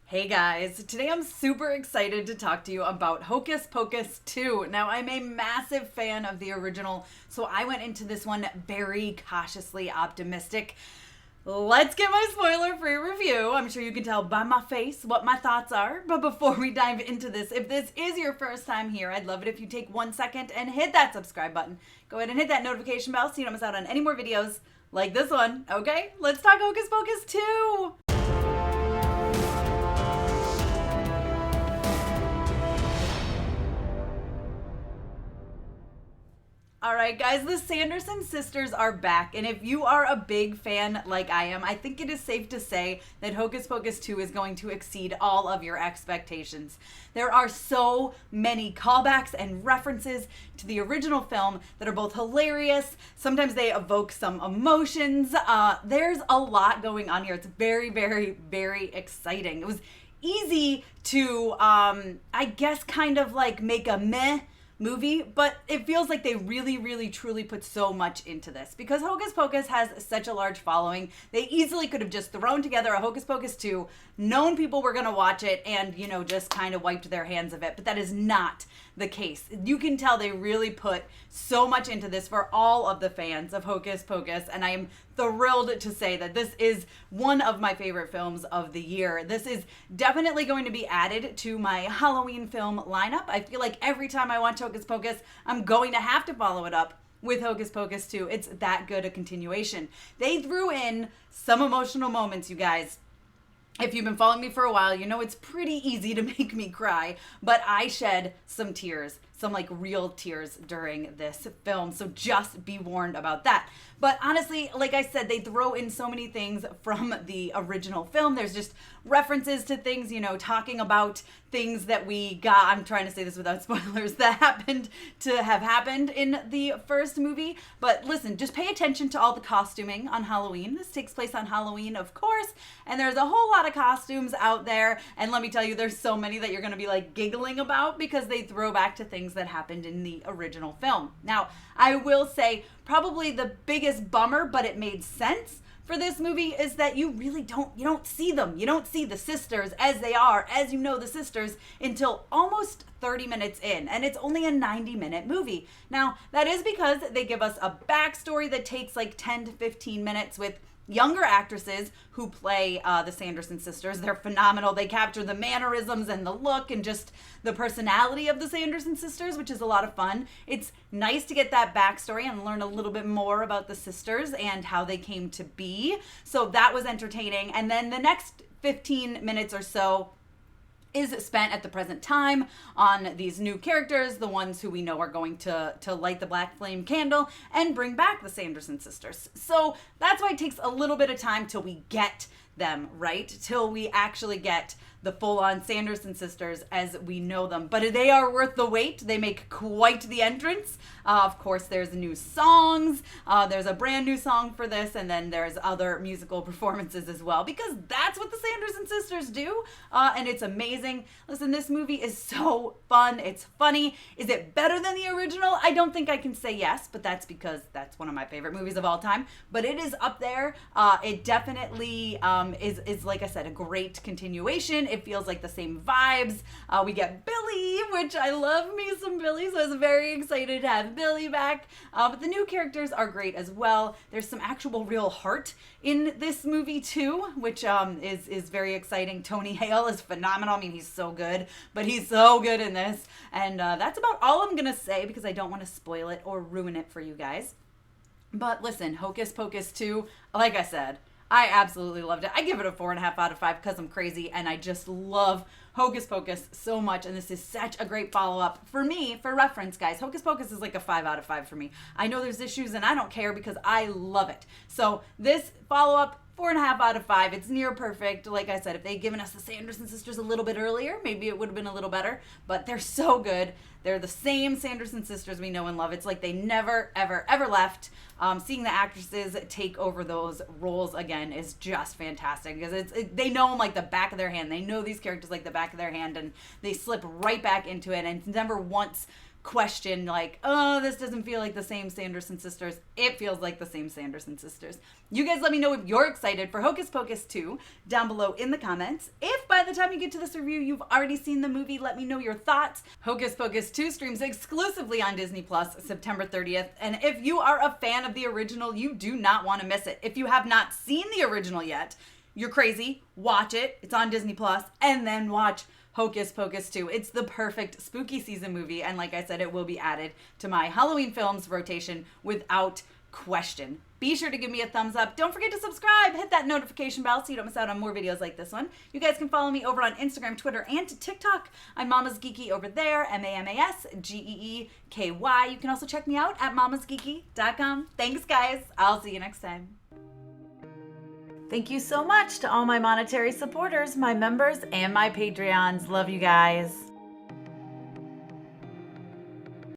Hey guys, today I'm super excited to talk to you about Hocus Pocus 2. Now, I'm a massive fan of the original, so I went into this one very cautiously optimistic. Let's get my spoiler-free review. I'm sure you can tell by my face what my thoughts are. But before we dive into this, if this is your first time here, I'd love it if you take 1 second and hit that subscribe button. Go ahead and hit that notification bell so you don't miss out on any more videos like this one. Okay, let's talk Hocus Pocus 2. Alright guys, the Sanderson sisters are back, and if you are a big fan like I am, I think it is safe to say that Hocus Pocus 2 is going to exceed all of your expectations. There are so many callbacks and references to the original film that are both hilarious, sometimes they evoke some emotions. There's a lot going on here. It's very, very, very exciting. It was easy to, I guess, kind of like make a meh movie, but it feels like they really truly put so much into this because Hocus Pocus has such a large following. They easily could have just thrown together a Hocus Pocus 2, known people were going to watch it, and just kind of wiped their hands of it, but that is not the case. You can tell they really put so much into this for all of the fans of Hocus Pocus, and I am thrilled to say that this is one of my favorite films of the year. This is definitely going to be added to my Halloween film lineup. I feel like every time I watch Hocus Pocus, I'm going to have to follow it up with Hocus Pocus 2. It's that good a continuation. They threw in some emotional moments, you guys. If you've been following me for a while, you know it's pretty easy to make me cry, but I shed some tears, some like real tears during this film, so just be warned about that. But honestly, like I said, they throw in so many things from the original film. There's just references to things, talking about things that we got, I'm trying to say this without spoilers, that happened to have happened in the first movie. But listen, just pay attention to all the costuming on Halloween. This takes place on Halloween, of course, and there's a whole lot of costumes out there. And let me tell you, there's so many that you're going to be like giggling about because they throw back to things that happened in the original film. Now, I will say probably the biggest bummer, but it made sense for this movie, is that you really don't see them. You don't see the sisters as they are, as you know the sisters, until almost 30 minutes in, and it's only a 90-minute movie. Now, that is because they give us a backstory that takes like 10 to 15 minutes with younger actresses who play the Sanderson sisters. They're phenomenal. They capture the mannerisms and the look and just the personality of the Sanderson sisters, which is a lot of fun. It's nice to get that backstory and learn a little bit more about the sisters and how they came to be. So that was entertaining. And then the next 15 minutes or so is spent at the present time on these new characters, the ones who we know are going to light the black flame candle and bring back the Sanderson sisters. So that's why it takes a little bit of time till we get them, right? Till we actually get the full-on Sanderson sisters as we know them. But they are worth the wait. They make quite the entrance. Of course, there's new songs. There's a brand new song for this, and then there's other musical performances as well, because that's what the Sanderson sisters do, and it's amazing. Listen, this movie is so fun. It's funny. Is it better than the original? I don't think I can say yes, but that's because that's one of my favorite movies of all time. But it is up there. It definitely is, like I said, a great continuation. It feels like the same vibes. We get Billy, which I love me some Billy, so I was very excited to have Billy back. But the new characters are great as well. There's some actual real heart in this movie too, which is very exciting. Tony Hale is phenomenal. I mean, he's so good, but he's so good in this. And that's about all I'm gonna say because I don't want to spoil it or ruin it for you guys. But listen, Hocus Pocus 2, like I said, I absolutely loved it. I give it a 4.5 out of 5 because I'm crazy and I just love Hocus Pocus so much, and this is such a great follow-up. For me, for reference, guys, Hocus Pocus is like a 5 out of 5 for me. I know there's issues and I don't care because I love it. So this follow-up, 4.5 out of 5. It's near perfect. Like I said, if they'd given us the Sanderson sisters a little bit earlier, maybe it would have been a little better, but they're so good. They're the same Sanderson sisters we know and love. It's like they never, ever, ever left. Seeing the actresses take over those roles again is just fantastic because they know them like the back of their hand. They know these characters like the back of their hand, and they slip right back into it, and it's never once question like, oh, this doesn't feel like the same Sanderson sisters. It feels like the same Sanderson sisters. You guys let me know if you're excited for Hocus Pocus 2 down below in the comments. If by the time you get to this review you've already seen the movie, let me know your thoughts. Hocus Pocus 2 streams exclusively on Disney Plus September 30th. And if you are a fan of the original, you do not want to miss it. If you have not seen the original yet, you're crazy. Watch it. It's on Disney Plus, and then watch Hocus Pocus 2. It's the perfect spooky season movie, and like I said, it will be added to my Halloween films rotation without question. Be sure to give me a thumbs up. Don't forget to subscribe. Hit that notification bell so you don't miss out on more videos like this one. You guys can follow me over on Instagram, Twitter, and TikTok. I'm MamasGeeky over there, MamasGeeky. You can also check me out at MamasGeeky.com. Thanks, guys. I'll see you next time. Thank you so much to all my monetary supporters, my members, and my Patreons. Love you guys.